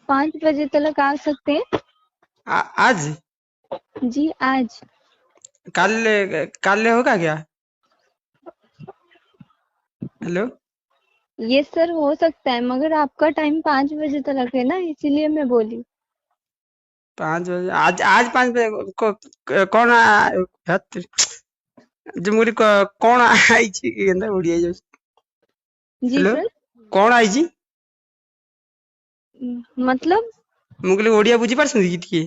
5 बजे तक आ सकते हैं? आज? जी आज। कल? कल होगा क्या? हेलो। ये सर हो सकता है, मगर आपका टाइम 5 बजे तक है ना, इसीलिए मैं बोली। 5 बजे? आज आज 5 बजे कौन जो मुझे कौन आईची एंदा उड़ी जाऊ। जी हेलो। सर। कौन आईची? मतलब? ମୁଁ କହିଲି ଓଡିଆ ବୁଝି ପାରୁଛନ୍ତି କି ଟିକେ?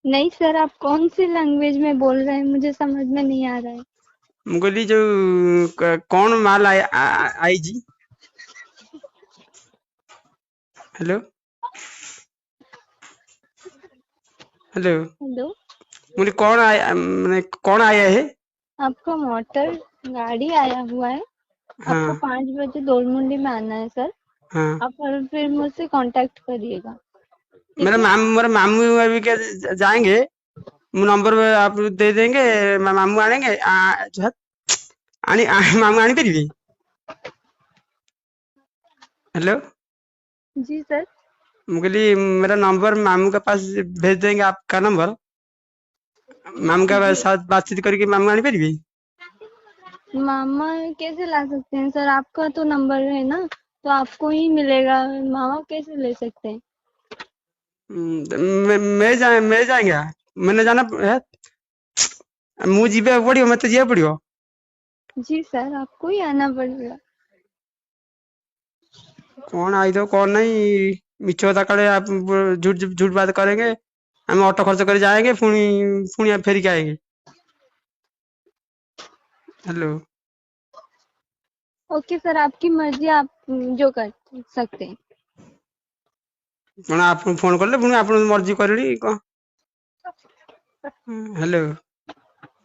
नहीं सर, आप कौन सी लैंग्वेज में बोल रहे हैं, मुझे समझ में नहीं आ रहा है। ମୁଁ କହିଲି ଯୋଉ କଣ ମାଲ ଆଇଛି? हेलो। हेलो। हेलो। मुझे कौन आया मैंने कौन आया है? आपका मोटर गाड़ी आया हुआ है। आपको हाँ 5 बजे दोलमुंडी में आना है सर। हाँ। आप फिर मुझसे कांटेक्ट करिएगा। ठीक मेरा है। मामू मेरा मामू अभी क्या जाएंगे। वो नंबर आप दे देंगे। मामू आनेंगे जो है, मामू आनी परिवे। हेलो। जी सर। मैं कहली मेरा नंबर मामू के पास भेज देंगे, आपका नंबर। मामू के जी। साथ बातचीत करके मामू आनी परिवे। मामा कैसे ला सकते हैं सर? आपका तो नंबर है ना, तो आपको ही मिलेगा। मामा कैसे ले सकते हैं? मैं जाएंगे। मैंने जाना है। ମୁଁ ଯିବାକୁ ପଡିବ, ମତେ ଯିବାକୁ ପଡିବ। जी सर, आपको ही आना पड़ेगा। कौन आई तो कौन नहीं। मिछ कथा काले आप झूठ झूठ बात करेंगे। हम ऑटो खर्च कर जाएंगे, पुणी फेरी के आएंगे। हेलो। ओके सर, आपकी मर्जी, आप जो कर सकते हैं। कौन आप फोन कले पुणी आप मर्जी करी कौन? हेलो।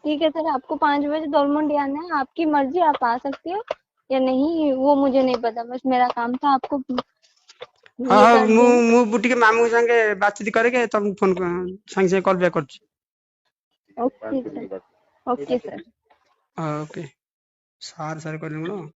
ठीक है सर, आपको 5 बजे दोलमुंडी आना है, आपकी मर्जी, आप आ सकते हो या नहीं वो मुझे नहीं पता, बस मेरा काम था आपको हाँ ये हाँ, कर देना। ମୁଁ ଟିକେ ମାମୁଁ ସାଙ୍ଗେ ବାତଚିତ କରିके ତମକୁ ଫୋନ ସାଙ୍ଗେ ସାଙ୍ଗେ କଲ୍ ବ୍ୟାକ୍ କରୁଛି। Okay sir. Okay sir. Okay. Sir sir କହିଲେ କଣ?